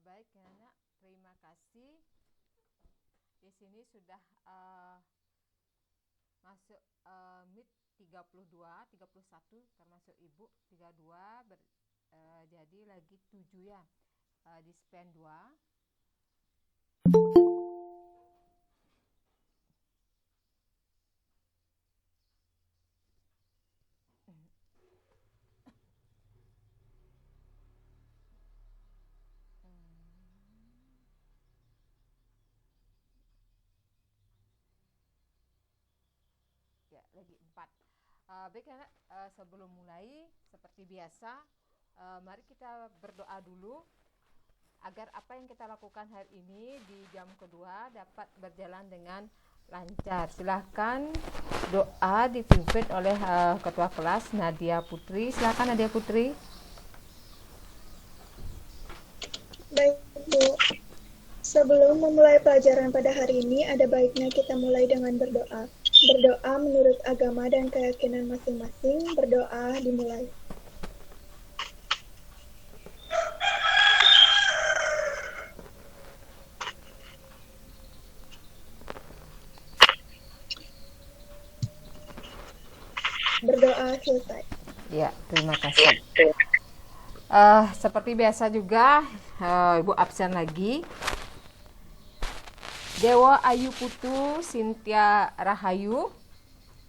Baik ya nak, terima kasih. Di sini sudah masuk MIT 32, 31 termasuk ibu 32 jadi lagi 7 ya. Di span 2. Ya, lagi 4. Baik anak, sebelum mulai seperti biasa, mari kita berdoa dulu agar apa yang kita lakukan hari ini di jam kedua dapat berjalan dengan lancar. Silahkan doa dipimpin oleh Ketua Kelas Nadia Putri. Silahkan Nadia Putri. Baik Bu, sebelum memulai pelajaran pada hari ini, ada baiknya kita mulai dengan berdoa. Berdoa menurut agama dan keyakinan masing-masing. Berdoa dimulai. Berdoa selesai. Ya, terima kasih. Seperti biasa juga, Ibu absen lagi. Dewa Ayu Putu Cynthia Rahayu.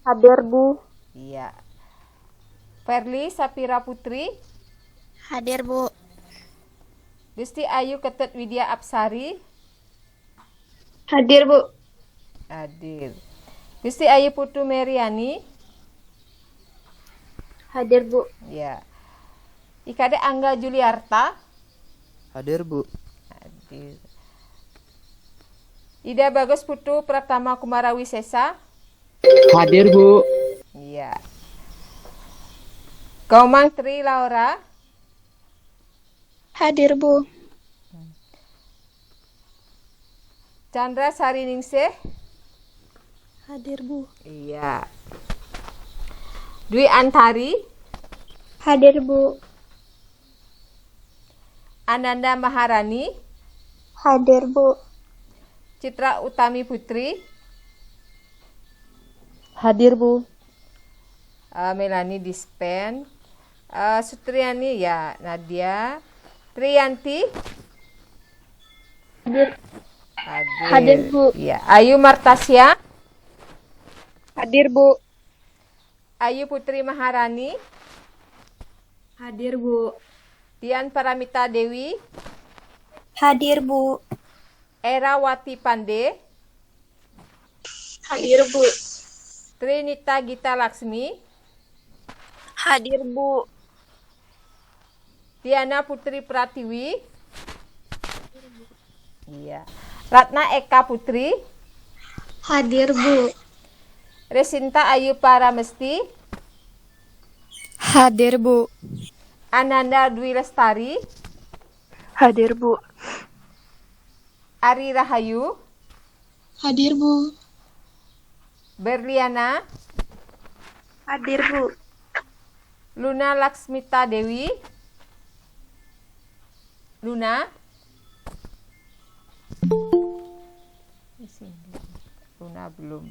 Hadir Bu. Iya. Perli Sapira Putri. Hadir Bu. Gusti Ayu Ketut Widya Apsari. Hadir Bu. Hadir. Gusti Ayu Putu Meriani. Hadir Bu. Ya. IKD Angga Juliarta. Hadir Bu. Hadir. Ida Bagus Putu Pratama Kumara Wisesa. Hadir Bu. Iya. Gaumang Tri Laura. Hadir Bu. Chandra Sariningsih. Hadir Bu. Iya. Dwi Antari. Hadir Bu. Ananda Maharani. Hadir Bu. Citra Utami Putri. Hadir Bu. Melani Dispen. Sutriani ya, Nadia. Triyanti. Hadir. Hadir. Hadir Bu. Ya. Ayu Martasya. Hadir Bu. Ayu Putri Maharani. Hadir Bu. Dian Paramita Dewi. Hadir Bu. Erawati Pande. Hadir Bu. Trinita Gita Laksmi. Hadir Bu. Diana Putri Pratiwi. Iya. Ratna Eka Putri. Hadir Bu. Resinta Ayu Paramesti. Hadir Bu. Ananda Dwi Lestari. Hadir Bu. Ari Rahayu. Hadir Bu. Berliana. Hadir Bu. Luna Laksmita Dewi. Luna. Di sini. Luna belum.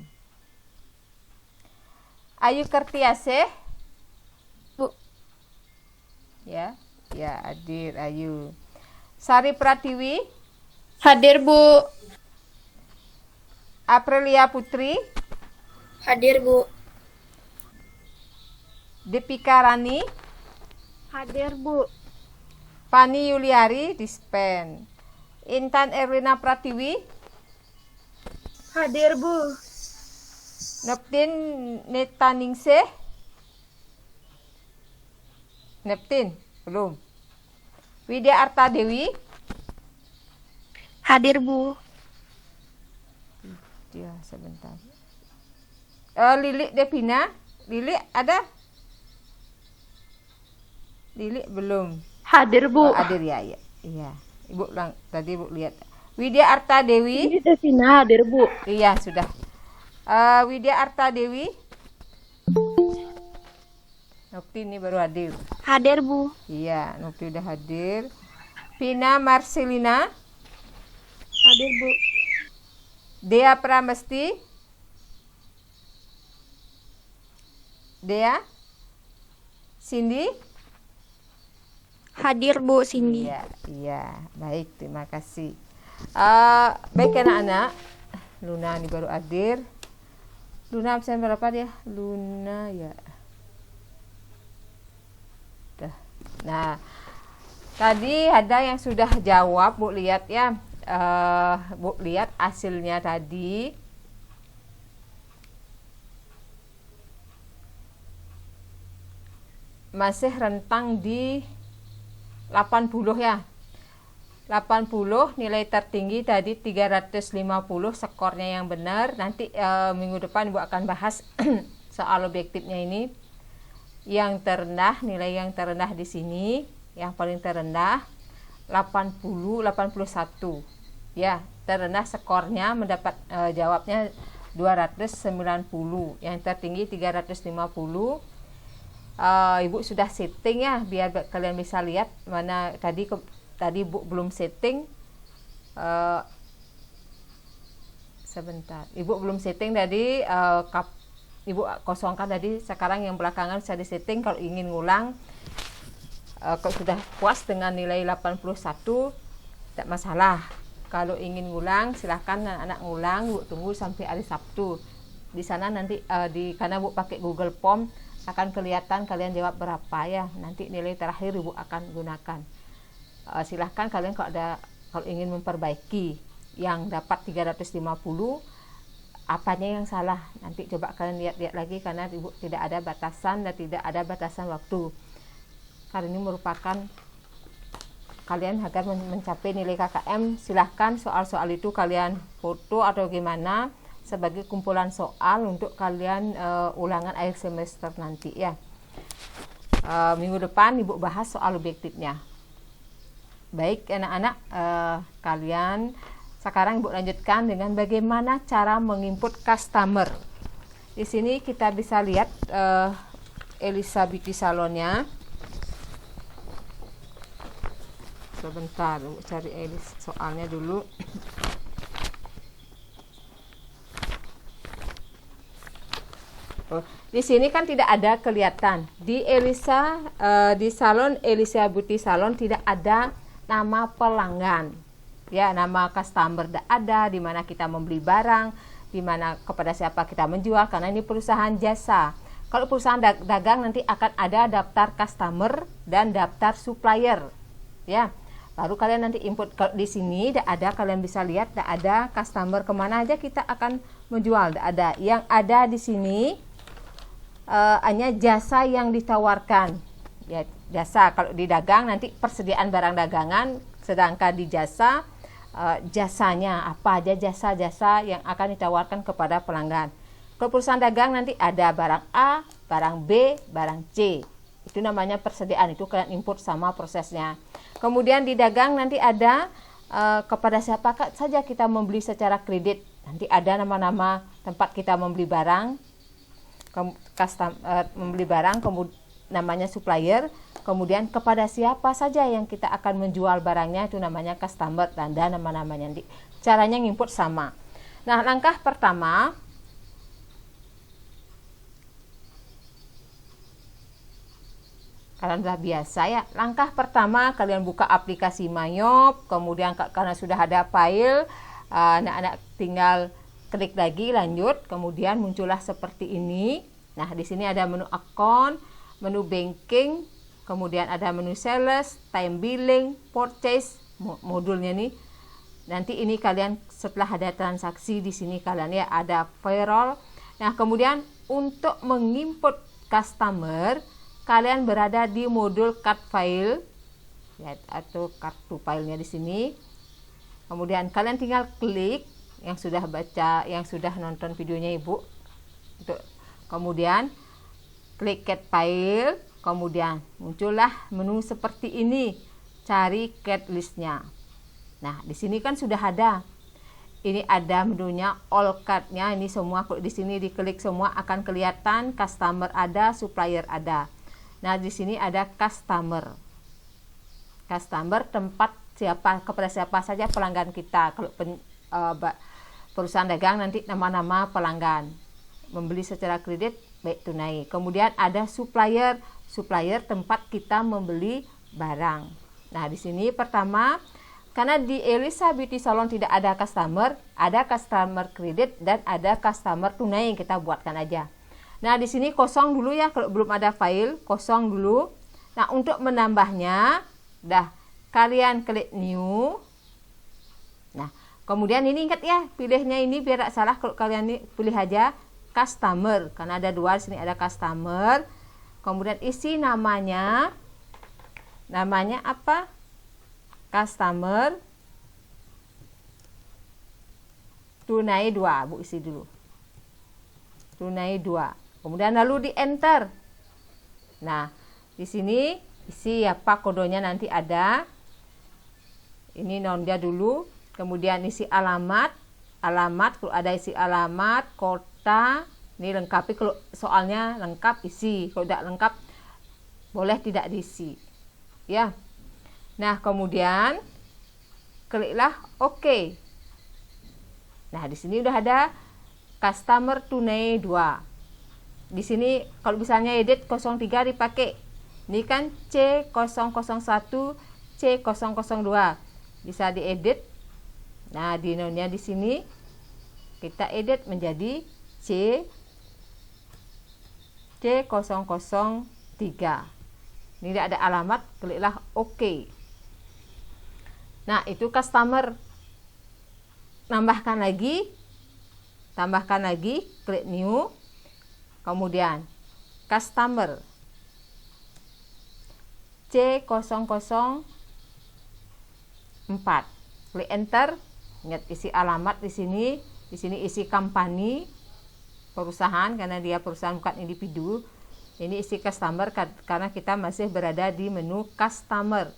Ayu Kertiasih. Bu. Ya, ya hadir Ayu. Sari Pratiwi. Hadir Bu. Aprilia Putri. Hadir, Bu. Depika Rani, Hadir, Bu. Fani Yuliari, dispen. Intan Erlina Pratiwi, Hadir, Bu. Neptin Netaningsih, Neptin, belum. Widya Arta Dewi, Hadir, Bu. ya sebentar. Lili Devina, Lili ada? Lili belum. Hadir, Bu. Hadir ya, ya. Iya. Ibu tadi Ibu lihat. Widya Arta Dewi, Ini Devina hadir, Bu. iya sudah. Widya Arta Dewi, Nukti ini baru hadir. Hadir, Bu. Iya, Nukti udah hadir. Vina Marcelina, Hadir, Bu. Dea Pramesti, Dea, Cindy. Hadir, Bu, Cindy. Iya, iya, baik, terima kasih. Baik anak-anak, Luna ini baru hadir. Luna absen berapa dia? Luna ya. Dah. Nah, tadi ada yang sudah jawab, Bu lihat ya. Bu lihat hasilnya tadi. Masih rentang di 80 ya. 80 nilai tertinggi tadi 350, skornya yang benar. Nanti minggu depan Ibu akan bahas soal objektifnya ini. Yang terendah, nilai yang terendah di sini, yang paling terendah 81. Ya, terendah skornya mendapat jawabnya 290. Yang tertinggi 350. Ibu sudah setting ya biar kalian bisa lihat mana tadi Bu belum setting. Sebentar, Ibu belum setting tadi. Ibu kosongkan tadi, sekarang yang belakangan bisa disetting. Kalau ingin ngulang, kalau sudah puas dengan nilai 81 tidak masalah. Kalau ingin ngulang silahkan anak-anak ngulang. Bu tunggu sampai hari Sabtu. Di sana nanti karena Bu pakai Google Form akan kelihatan kalian jawab berapa ya. Nanti nilai terakhir Ibu akan gunakan. Silahkan kalian kalau ingin memperbaiki yang dapat 350, apanya yang salah. Nanti coba kalian lihat-lihat lagi karena Ibu tidak ada batasan dan tidak ada batasan waktu. Karena ini merupakan kalian agar mencapai nilai KKM. Silahkan soal-soal itu kalian foto atau gimana sebagai kumpulan soal untuk kalian ulangan akhir semester nanti ya. Minggu depan Ibu bahas soal objektifnya. Baik anak-anak, kalian sekarang Ibu lanjutkan dengan bagaimana cara menginput customer. Di sini kita bisa lihat Elisa Beauty Salonnya. Sebentar, Ibu cari soalnya dulu. Di sini kan tidak ada kelihatan di di salon Elisa Beauty Salon tidak ada nama pelanggan ya, nama customer tidak ada, di mana kita membeli barang, di mana kepada siapa kita menjual, karena ini perusahaan jasa. Kalau perusahaan dagang nanti akan ada daftar customer dan daftar supplier ya, baru kalian nanti input. Kalau di sini tidak ada, kalian bisa lihat tidak ada customer, kemana aja kita akan menjual, tidak ada. Yang ada di sini hanya jasa yang ditawarkan ya, jasa. Kalau di dagang nanti persediaan barang dagangan, sedangkan di jasa jasanya apa aja, jasa-jasa yang akan ditawarkan kepada pelanggan. Kalau perusahaan dagang nanti ada barang A, barang B, barang C, itu namanya persediaan, itu kalian input sama prosesnya. Kemudian di dagang nanti ada kepada siapa saja kita membeli secara kredit, nanti ada nama-nama tempat kita membeli barang, membeli barang, kemudian namanya supplier, kemudian kepada siapa saja yang kita akan menjual barangnya, itu namanya customer, dan ada nama-namanya. Caranya nginput sama. Nah, langkah pertama kalian sudah biasa ya. Langkah pertama kalian buka aplikasi Mayop, kemudian karena sudah ada file, anak-anak tinggal klik lagi lanjut, kemudian muncullah seperti ini. Nah, di sini ada menu account, menu banking, kemudian ada menu sales, time billing, purchase, modulnya nih. Nanti ini kalian setelah ada transaksi di sini kalian ya ada payroll. Nah, kemudian untuk menginput customer, kalian berada di modul card file ya, atau kartu filenya di sini. Kemudian kalian tinggal klik yang sudah baca, yang sudah nonton videonya Ibu. Kemudian klik get file, kemudian muncullah menu seperti ini, cari cat listnya. Nah, di sini kan sudah ada. Ini ada menunya all card-nya, ini semua kalau di sini diklik semua akan kelihatan customer ada, supplier ada. Nah, di sini ada customer. Customer tempat siapa, kepada siapa saja pelanggan kita. Kalau perusahaan dagang nanti nama-nama pelanggan. Membeli secara kredit baik tunai. Kemudian ada supplier, supplier tempat kita membeli barang. Nah, di sini pertama, karena di Elisa Beauty Salon tidak ada customer kredit dan ada customer tunai, kita buatkan aja. Nah, di sini kosong dulu ya, kalau belum ada file, kosong dulu. Nah, untuk menambahnya, kalian klik new. Nah, kemudian ini ingat ya, pilihnya ini biar tidak salah, kalau kalian ini pilih aja customer, karena ada dua, di sini ada customer. Kemudian isi namanya apa? Customer tunai 2, Bu isi dulu. Tunai 2. Kemudian lalu di enter. Nah, di sini isi apa kodenya nanti ada. Ini dia dulu. Kemudian isi alamat, kalau ada isi alamat, kota, ini lengkapi, kalau soalnya lengkap isi, kalau tidak lengkap boleh tidak diisi. Ya. Nah, kemudian kliklah OK. Nah, di sini udah ada customer tunai 2. Di sini kalau misalnya edit 03 dipakai. Ini kan C001, C002. Bisa diedit. Nah, di nonnya di sini kita edit menjadi C003. Ini tidak ada alamat, kliklah OK. Nah, itu customer. Tambahkan lagi, klik new. Kemudian customer C004. Klik enter. Ingat isi alamat di sini isi company, perusahaan, karena dia perusahaan bukan individu. Ini isi customer karena kita masih berada di menu customer.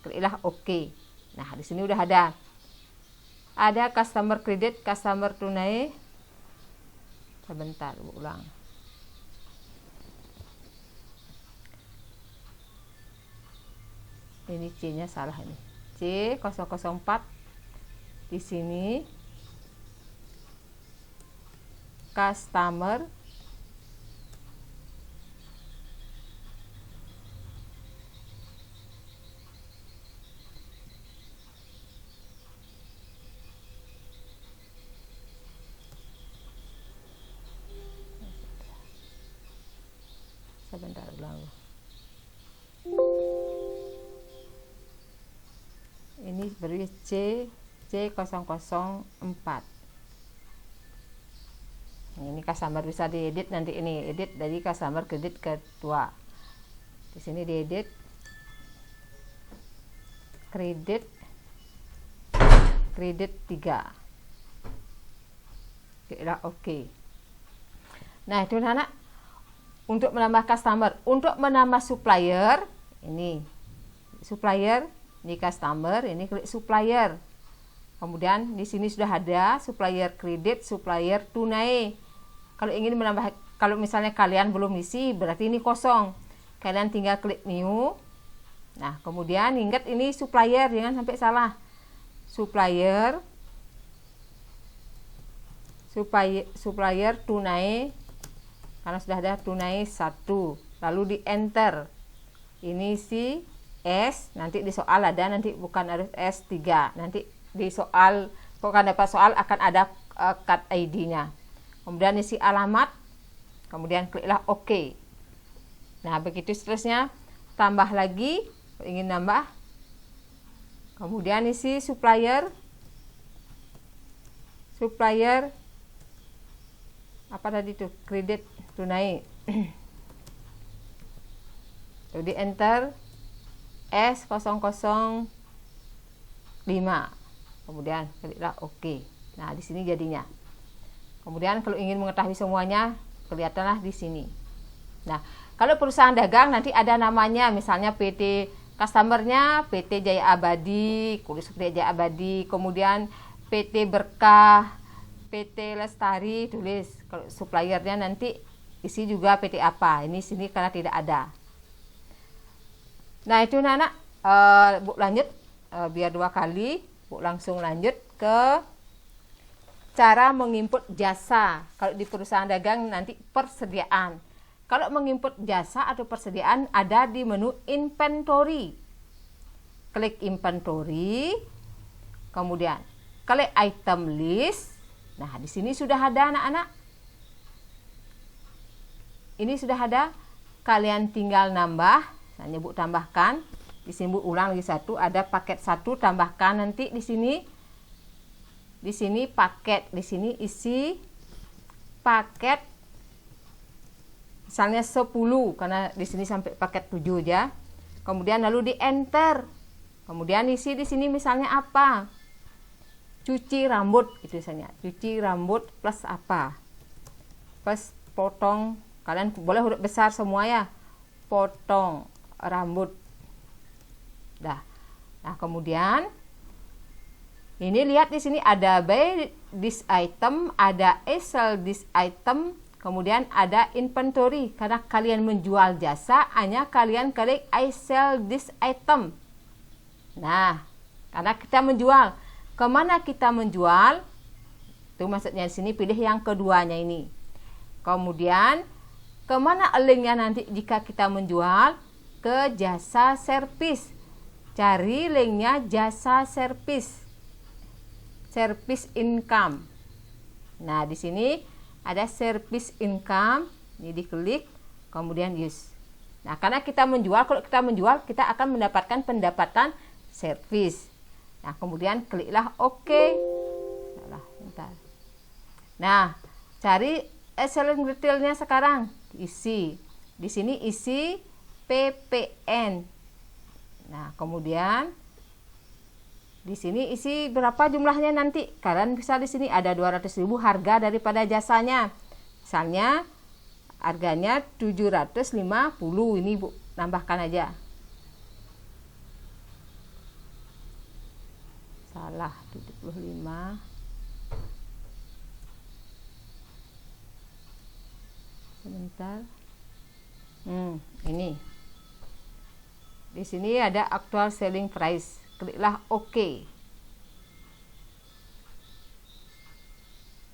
Kliklah OK. Nah, di sini udah ada customer kredit, customer tunai. Sebentar, ulang. Ini C-nya salah ini. C004 di sini customer sebentar ulang. Ini beri C004. Ini customer bisa diedit, nanti ini edit dari customer kredit kedua. Di sini diedit kredit 3. Kira oke. Nah, itu anak untuk menambah customer, untuk menambah supplier, ini supplier, ini customer, ini klik supplier. Kemudian di sini sudah ada supplier kredit, supplier tunai. Kalau ingin menambah, kalau misalnya kalian belum isi, berarti ini kosong. Kalian tinggal klik new. Nah, kemudian ingat ini supplier, jangan sampai salah. Supplier tunai, karena sudah ada tunai 1. Lalu di enter. Ini si S, nanti di soal ada, nanti bukan harus S3. Nanti di soal, kalau dapat soal akan ada card ID-nya. Kemudian isi alamat, kemudian kliklah OK. Nah, begitu seterusnya. Tambah lagi, ingin nambah. Kemudian isi supplier apa tadi tuh, kredit tunai. Jadi enter S005. Kemudian kliklah OK. Nah, di sini jadinya. Kemudian kalau ingin mengetahui semuanya, kelihatanlah di sini. Nah, kalau perusahaan dagang nanti ada namanya, misalnya PT customernya PT Jaya Abadi, Kulis Jaya Abadi, kemudian PT Berkah, PT Lestari, tulis. Kalau suppliernya nanti isi juga PT apa. Ini sini karena tidak ada. Nah, itu anak-anak, Bu lanjut, biar 2 kali, Bu langsung lanjut ke cara menginput jasa. Kalau di perusahaan dagang nanti persediaan. Kalau menginput jasa atau persediaan ada di menu inventory. Klik inventory, kemudian klik item list. Nah, di sini sudah ada anak-anak. Ini sudah ada. Kalian tinggal nambah. Misalnya Bu tambahkan. Di sini Bu ulang lagi 1. Ada paket 1, tambahkan nanti di sini. Di sini paket, di sini isi paket misalnya 10 karena di sini sampai paket 7 ya. Kemudian lalu di enter. Kemudian isi di sini misalnya apa? Cuci rambut itu misalnya. Cuci rambut plus apa? Plus potong, kalian boleh huruf besar semua ya. Potong rambut. Dah. Nah, kemudian ini lihat di sini ada buy this item, ada sell this item, kemudian ada inventory. Karena kalian menjual jasa, hanya kalian klik I sell this item. Nah, karena kita menjual, kemana kita menjual? Itu maksudnya di sini pilih yang keduanya ini. Kemudian kemana linknya nanti jika kita menjual? Ke jasa servis. Cari linknya jasa servis. Service income. Nah, di sini ada service income, ini diklik, kemudian use. Nah, karena kita menjual, kalau kita menjual, kita akan mendapatkan pendapatan service. Nah, kemudian kliklah OK. Salah, bentar. Nah, cari selling detailnya sekarang, isi. Di sini isi PPN. Nah, kemudian di sini isi berapa jumlahnya nanti. Kalian bisa di sini ada 200.000 harga daripada jasanya. Misalnya harganya 750. Ini Bu nambahkan aja. Salah, 75. Sebentar. Ini. Di sini ada actual selling price. Kliklah OK.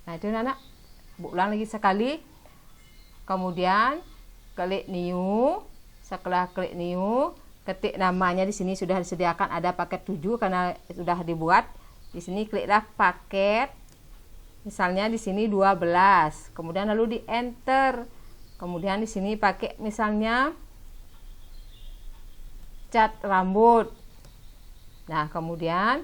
Nah, itu anak, Bu ulang lagi sekali. Kemudian klik new. Setelah klik new, ketik namanya di sini sudah disediakan ada paket 7 karena sudah dibuat. Di sini kliklah paket. Misalnya di sini 12. Kemudian lalu di enter. Kemudian di sini pakai misalnya cat rambut. Nah, kemudian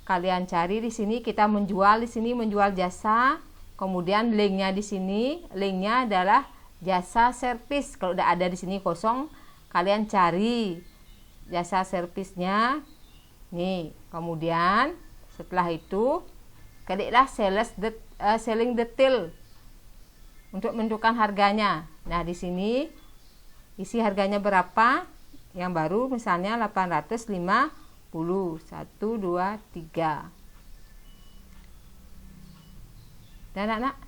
kalian cari di sini, kita menjual di sini, menjual jasa. Kemudian linknya di sini, linknya adalah jasa servis. Kalau udah ada di sini kosong, kalian cari jasa servisnya. Nih, kemudian setelah itu kliklah selling detail untuk menentukan harganya. Nah, di sini isi harganya berapa? Yang baru misalnya 850. 1, 2, 3. Dan anak.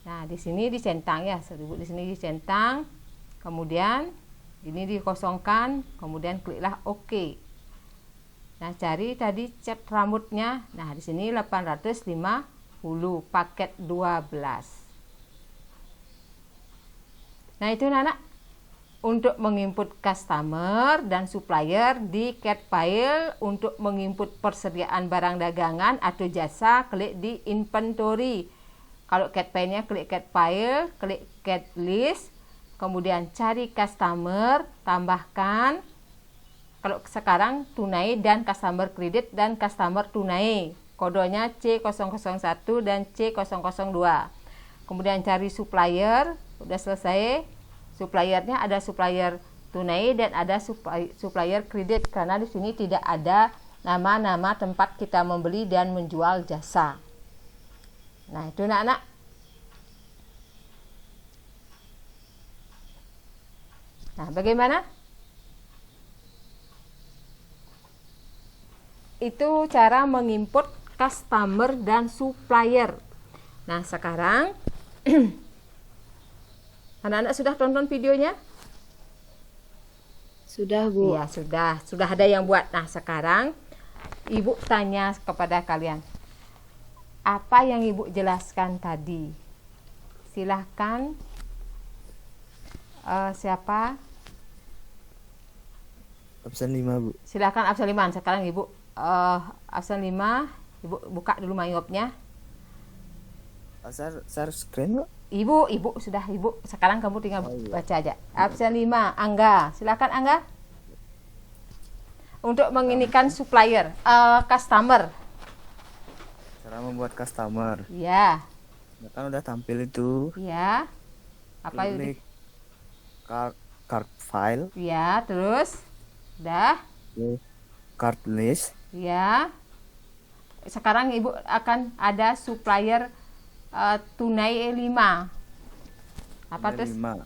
Nah, di sini dicentang ya, di sini dicentang. Kemudian ini dikosongkan, kemudian kliklah OK. Nah, cari tadi cat rambutnya. Nah, di sini 850 paket 12. Nah, itu anak. untuk menginput customer dan supplier di CAT file. Untuk menginput persediaan barang dagangan atau jasa, klik di inventory. Kalau CAT file-nya, klik CAT file, klik CAT list, kemudian cari customer, tambahkan. Kalau sekarang tunai dan customer kredit dan customer tunai. Kodenya C001 dan C002. Kemudian cari supplier, udah selesai. Suppliernya ada supplier tunai dan ada supplier kredit, karena di sini tidak ada nama-nama tempat kita membeli dan menjual jasa. Nah, itu anak-anak. Nah, bagaimana? Itu cara menginput customer dan supplier. Nah, sekarang anak-anak sudah tonton videonya? Sudah, Bu. Iya, sudah ada yang buat. Nah, sekarang Ibu tanya kepada kalian, apa yang Ibu jelaskan tadi? Silahkan, siapa? Absen 5, Bu. Silahkan absen 5. Sekarang Ibu absen 5, Ibu buka dulu myopnya. Share screen, Bu. Ibu sudah, Ibu. Sekarang kamu tinggal baca aja. Absen 5, Angga. Silakan Angga. Untuk menginikan supplier, customer. Cara membuat customer. Ya, Ya kan udah tampil itu. ya. Apa itu? Klik card file, Ya, terus. Udah. klik card list. Ya. Sekarang Ibu akan ada supplier tunai 5. Apa terus? 5.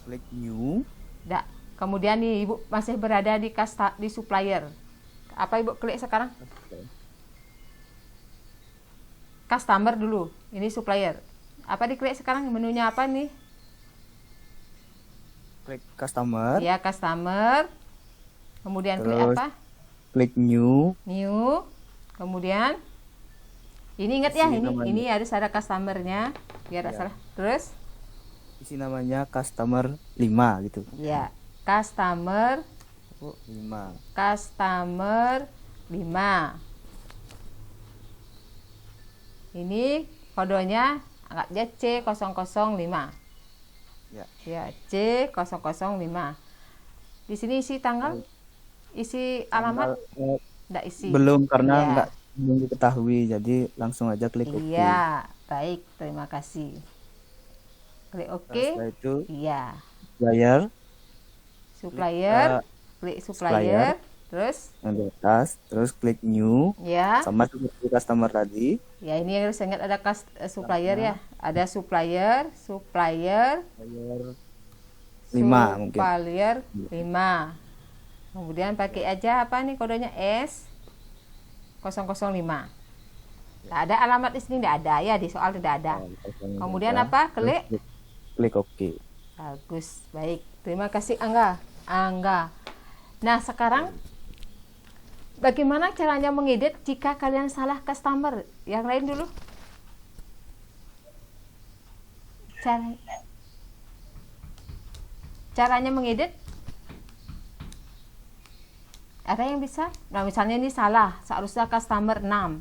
Klik new. Enggak. Kemudian nih Ibu masih berada di supplier. Apa Ibu klik sekarang? Customer dulu. Ini supplier. Apa diklik sekarang? Menunya apa nih? Klik customer. Ya, customer. Kemudian klik Terus apa? klik new. New. Kemudian ini ingat ya, Isi namanya. ini harus ada customernya biar tidak Ya. salah. Terus Isi namanya customer 5 gitu. ya, customer 5. 5. Ini kodenya anggap aja C005. Ya. Ya, C005. Di sini isi tanggal, isi alamat, Tanggal, enggak isi. belum, karena Ya. enggak belum diketahui, jadi langsung aja klik OK. Iya, baik, terima kasih. Klik Nah, OK. setelah itu Iya. supplier Supplier, klik supplier, terus yang di atas, terus klik new, ya. sama seperti customer tadi. Ya, ini harus ingat ada supplier ya. Ada supplier, supplier, Supplier 5 mungkin. supplier 5. Kemudian pakai aja apa nih kodenya S005. Nggak ada alamat di sini, nggak ada ya, di soal tidak ada. Kemudian apa? Klik. Klik OK. Bagus, baik. Terima kasih Angga. Nah, sekarang bagaimana caranya mengedit jika kalian salah customer? Yang lain dulu. Caranya mengedit? Ada yang bisa? Nah, misalnya ini salah, seharusnya customer 6.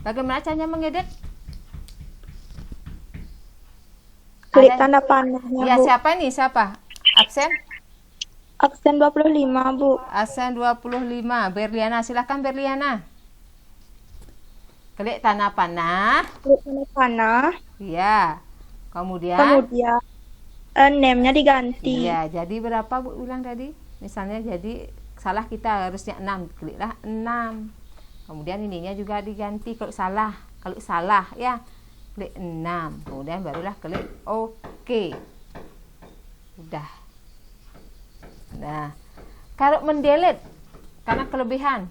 Bagaimana caranya mengedit? Klik Ada- tanda panahnya, Ya, Bu. siapa ini? Siapa? Absen? Absen 25, Bu. Absen 25. Berliana, silahkan Berliana. Klik tanda panah. Klik tanda panah. Iya. Kemudian Kemudian name-nya diganti. iya, jadi berapa Bu bilang tadi? Misalnya jadi salah kita harusnya 6, kliklah 6. Kemudian ininya juga diganti kalau salah. Kalau salah ya, klik 6. Kemudian barulah klik OK. Udah. Nah, kalau mendelete karena kelebihan,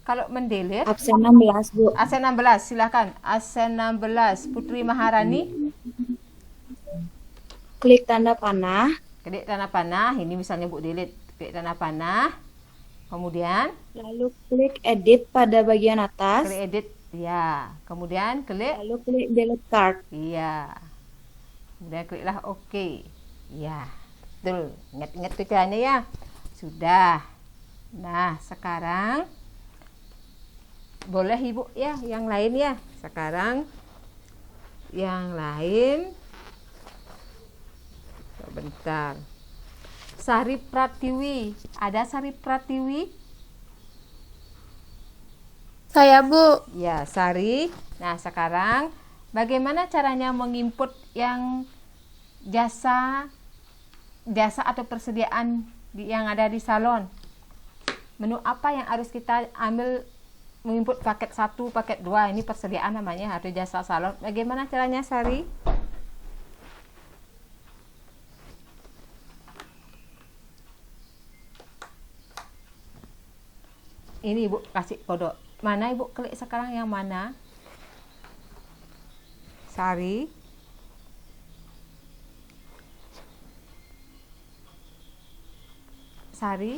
kalau mendelete Absen 16, Bu. Absen 16, silakan. Absen 16, Putri Maharani. Klik tanda panah. Klik tanda panah, ini misalnya Bu delete. Klik tanda panah. Kemudian Lalu klik edit pada bagian atas. klik edit Ya, kemudian klik. Lalu klik delete cart. Iya. Kemudian kliklah OK. Ya, betul. Ingat-ingat tujuannya ya. Sudah. Nah, sekarang boleh Ibu ya, yang lain ya. Sekarang yang lain. Sebentar. Sari Pratiwi. Ada Sari Pratiwi? Saya, Bu. Ya, Sari. Nah, sekarang bagaimana caranya menginput yang jasa atau persediaan yang ada di salon? Menu apa yang harus kita ambil menginput paket 1, paket 2? Ini persediaan namanya atau jasa salon. Bagaimana caranya, Sari? Ini Ibu kasih kode. Mana Ibu klik sekarang yang mana? Sari. Sari.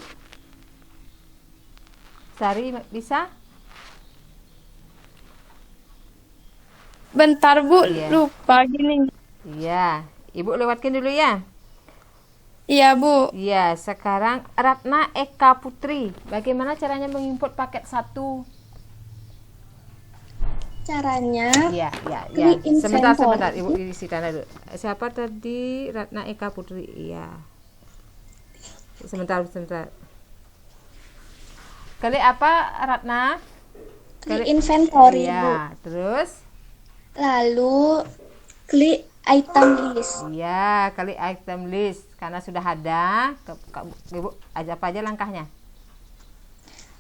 Sari bisa? Bentar, Bu. Iya. Lupa gini. Iya. Ibu lewatkan dulu ya. Iya, Bu. Iya, sekarang Ratna Eka Putri. Bagaimana caranya menginput paket 1? Caranya Iya, iya, iya. klik Sebentar, inventory. Ibu isikan dulu. Siapa tadi? Ratna Eka Putri. Iya. Sebentar. Klik apa, Ratna? klik inventory, Bu. Iya, terus? Lalu klik item list. Iya, klik item list. Karena sudah ada, Ibu apa aja langkahnya?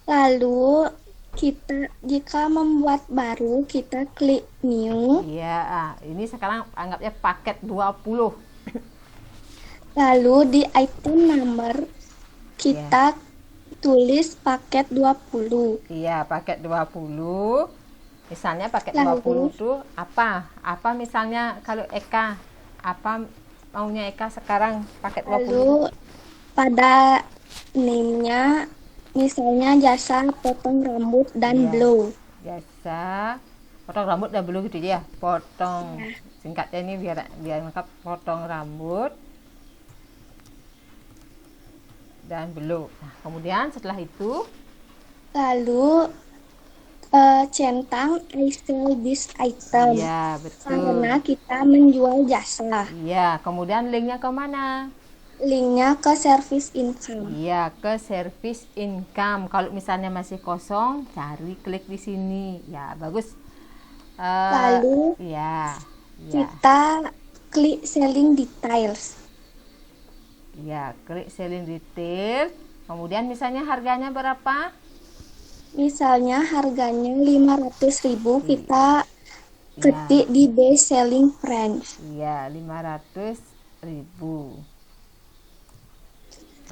Lalu kita jika membuat baru kita klik new. Iya, ini sekarang anggapnya paket 20. Lalu di item number kita tulis paket 20. Iya, paket 20. Misalnya paket Lalu 20 itu apa? Apa misalnya kalau Eka? Apa maunya Eka sekarang paket 20? Lalu pada name-nya misalnya jasa potong rambut dan Iya. blow. Jasa potong rambut dan blow gitu ya. Potong. Singkatnya ini biar lengkap, potong rambut dan blow. Nah, kemudian setelah itu Lalu centang I sell this item. iya, betul. Karena kita menjual jasa. Iya, kemudian linknya ke mana? Linknya ke service income. Iya, ke service income. Kalau misalnya masih kosong, cari klik di sini. Ya, bagus. Lalu ya, kita klik selling details. ya, klik selling detail. Kemudian misalnya harganya berapa? Misalnya harganya 500.000, kita ketik di base selling price. Iya, 500.000.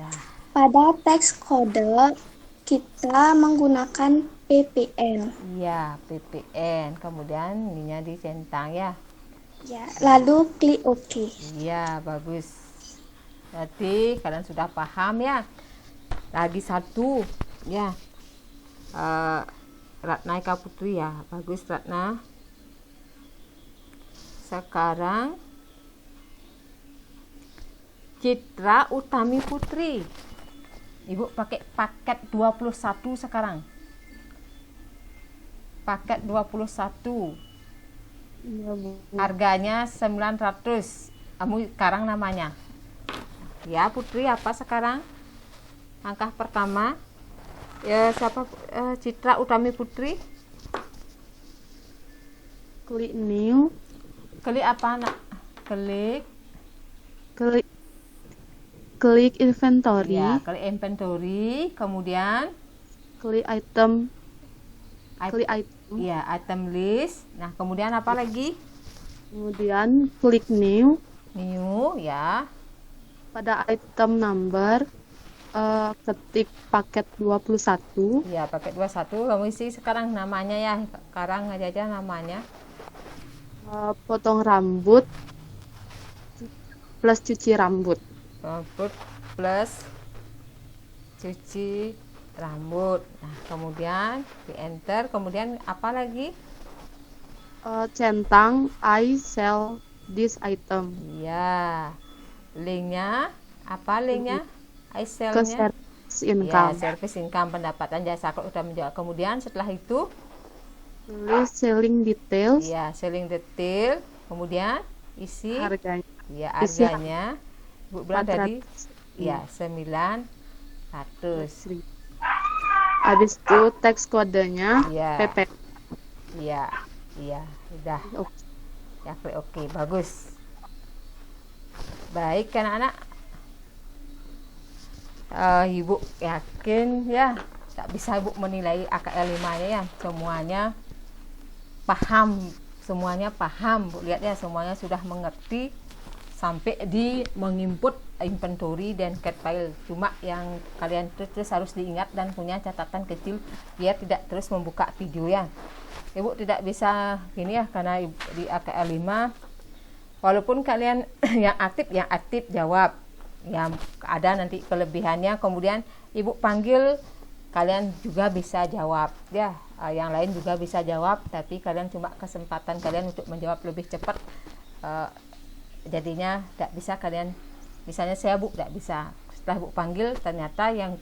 Nah, Pada teks kode kita menggunakan PPN. iya, PPN. Kemudian ininya dicentang ya. Ya, lalu klik OK. Iya, bagus. Berarti kalian sudah paham ya. Lagi satu ya. Ratna Eka Putri ya. Bagus Ratna. Sekarang Citra Utami Putri. Ibu pakai paket 21 sekarang. Paket 21. Iya, Bu. Harganya 900. Kamu sekarang namanya. Ya, Putri apa sekarang? Langkah pertama. Ya, siapa? Citra Utami Putri. Klik new, Klik apa, Nak? Klik. klik inventory, Ya, klik inventory, kemudian klik item, klik item, ya, item list. Nah, kemudian apa lagi? kemudian klik new. New, ya. Pada item number ketik paket 21. Ya, paket 21. Kamu isi sekarang namanya ya. Sekarang aja namanya. Potong rambut plus cuci rambut. Rambut plus cuci rambut. Nah, kemudian di enter, kemudian apa lagi? Centang I sell this item. Iya. Linknya apa linknya? I Ke sell-nya? service Ya, income. service income, pendapatan jasa sudah menjual. Kemudian setelah itu, Tulis selling details, ya selling detail. Kemudian isi, harganya ya isi harganya. Bu bilang tadi, 400. ya 900. Habis itu teks kodenya Iya. PP. Iya, iya, udah. Oke. Ya, klik oke, bagus. Baik, anak-anak. Ibu yakin ya, tak bisa Ibu menilai AKL 5-nya ya. Semuanya paham. Bu lihat ya, semuanya sudah mengerti sampai di menginput inventory dan cat file. Cuma yang kalian terus harus diingat dan punya catatan kecil biar tidak terus membuka video ya. Ibu tidak bisa gini ya, karena di AKL 5 walaupun kalian yang aktif jawab, yang ada nanti kelebihannya, kemudian Ibu panggil kalian juga bisa jawab ya, yang lain juga bisa jawab, tapi kalian cuma kesempatan kalian untuk menjawab lebih cepat, jadinya tidak bisa kalian, misalnya saya Bu tidak bisa, setelah Bu panggil ternyata yang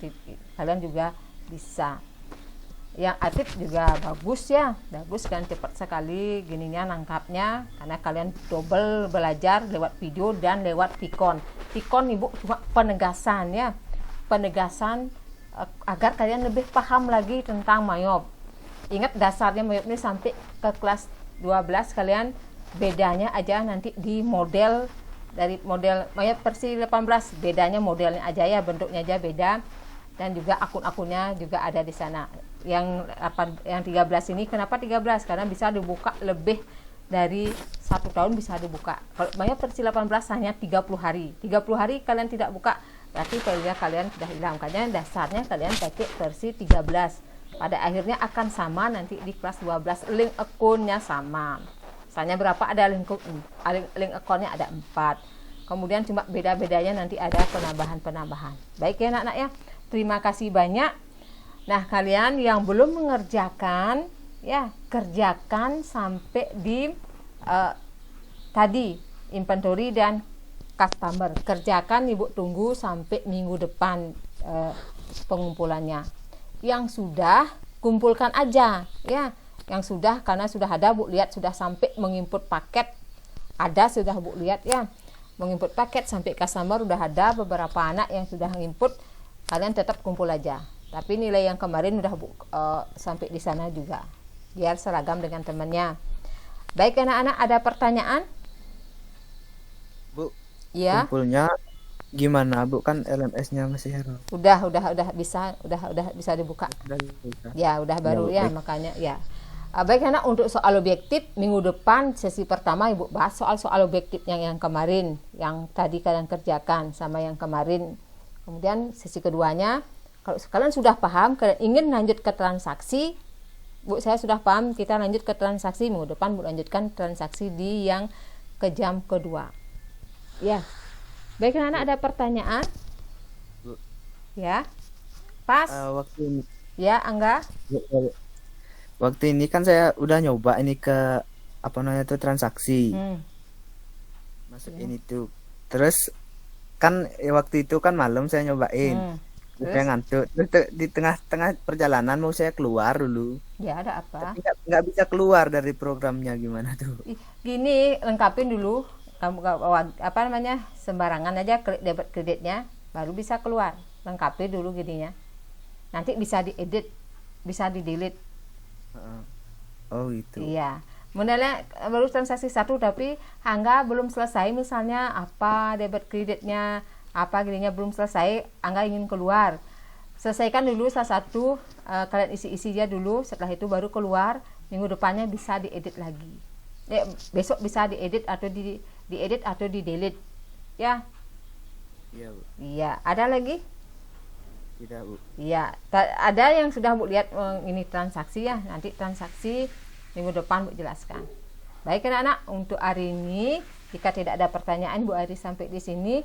kalian juga bisa. Yang aktif juga bagus ya, bagus kan, cepat sekali gininya nangkapnya, karena kalian double belajar lewat video dan lewat Vicon. Vicon Ibu cuma penegasan ya, penegasan agar kalian lebih paham lagi tentang Mayop. Ingat dasarnya Mayop ini sampai ke kelas 12, kalian bedanya aja nanti di model, dari model Mayop versi 18, bedanya modelnya aja ya, bentuknya aja beda, dan juga akun-akunnya juga ada di sana. Yang 13 ini kenapa 13? Karena bisa dibuka lebih dari 1 tahun, bisa dibuka. Kalau Mayop versi 18 hanya 30 hari. 30 hari kalian tidak buka, berarti filenya kalian sudah hilang. Makanya dasarnya kalian pakai versi 13. Pada akhirnya akan sama nanti di kelas 12. Link akunnya sama. Misalnya berapa, ada link akunnya ada 4. Kemudian cuma beda-bedanya nanti ada penambahan-penambahan. Baik ya anak-anak ya. Terima kasih banyak. Nah, kalian yang belum mengerjakan ya, kerjakan sampai di tadi inventory dan customer. Kerjakan, Ibu tunggu sampai minggu depan pengumpulannya. Yang sudah kumpulkan aja ya. Yang sudah, karena sudah ada Bu lihat sudah sampai menginput paket. Ada sudah Bu lihat ya. Menginput paket sampai customer udah ada beberapa anak yang sudah menginput. Kalian tetap kumpul aja. Tapi nilai yang kemarin udah sampai di sana juga, biar seragam dengan temannya. Baik anak-anak, ada pertanyaan? Bu, Ya. kumpulnya gimana Bu? Kan LMS-nya masih error. Udah bisa dibuka. Udah bisa. Ya, udah baru Ya, ya, baik. makanya ya. Baik anak, untuk soal objektif minggu depan sesi pertama Ibu bahas soal objektif yang kemarin, yang tadi kalian kerjakan sama yang kemarin. Kemudian sesi keduanya, kalau kalian sudah paham, kalian ingin lanjut ke transaksi, Bu saya sudah paham, kita lanjut ke transaksi. Minggu depan Bu lanjutkan transaksi di yang ke jam kedua. Ya. Baik anak, ada pertanyaan? Bu. Ya. Pas. Waktu ini, Ya, Angga. waktu ini kan saya udah nyoba ini ke apa namanya tuh transaksi. Masuk ini tuh. Terus kan waktu itu kan malam saya nyobain. Saya ngantuk. Terus di tengah-tengah perjalanan mau saya keluar dulu. Ya, ada apa? Tapi nggak bisa keluar dari programnya, gimana tuh? Gini, lengkapin dulu. Kamu apa namanya, sembarangan aja klik debit kreditnya, baru bisa keluar. Lengkapin dulu gininya. Nanti bisa diedit, bisa di delete. Oh gitu. Iya. Modelnya baru transaksi 1 tapi Angga belum selesai, misalnya apa debit kreditnya, apa gininya belum selesai, Angga ingin keluar. Selesaikan dulu salah satu, kalian isi-isi aja dulu, setelah itu baru keluar. Minggu depannya bisa diedit lagi. Besok bisa diedit atau diedit atau di delete. Ya. Iya, Bu. Iya, ada lagi? Tidak, Bu. Iya, ada yang sudah Bu lihat ini transaksi ya. Nanti transaksi minggu depan Bu jelaskan. Baik anak-anak, untuk hari ini jika tidak ada pertanyaan Bu Ari sampai di sini,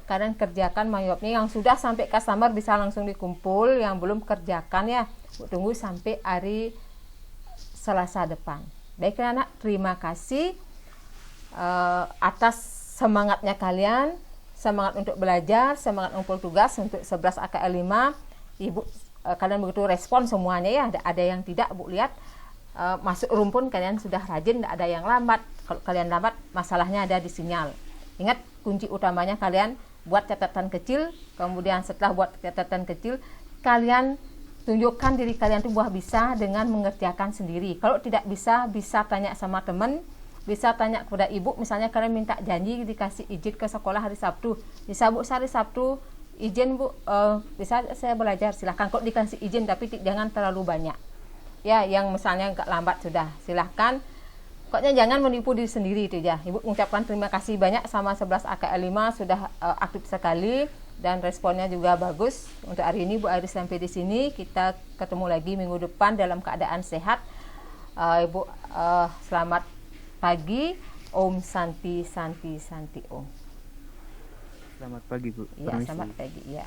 kalian kerjakan mayopnya. Yang sudah sampai customer bisa langsung dikumpul, yang belum kerjakan ya Bu tunggu sampai hari Selasa depan. Baik anak, terima kasih atas semangatnya kalian, semangat untuk belajar, semangat ngumpul tugas untuk 11 AKL 5. Ibu kalian begitu respon semuanya ya, ada yang tidak Bu lihat masuk rumpun kalian sudah rajin, tidak ada yang lambat. Kalau kalian lambat masalahnya ada di sinyal. Ingat kunci utamanya kalian buat catatan kecil, kemudian setelah buat catatan kecil kalian tunjukkan diri kalian itu bahwa bisa dengan mengerjakan sendiri. Kalau tidak bisa, bisa tanya sama teman, bisa tanya kepada ibu. Misalnya kalian minta janji dikasih izin ke sekolah hari Sabtu, bisa Bu hari Sabtu izin Bu, bisa saya belajar, silahkan. Kok dikasih izin tapi jangan terlalu banyak ya, yang misalnya nggak lambat sudah silahkan. Pokoknya jangan menipu diri sendiri itu ya. Ibu mengucapkan terima kasih banyak sama 11 AKL 5 sudah aktif sekali dan responnya juga bagus. Untuk hari ini Bu Iris sampai di sini, kita ketemu lagi minggu depan dalam keadaan sehat. Ibu selamat pagi. Om Santi Santi Santi Om. Selamat pagi Bu. Iya, Permisi. selamat pagi ya.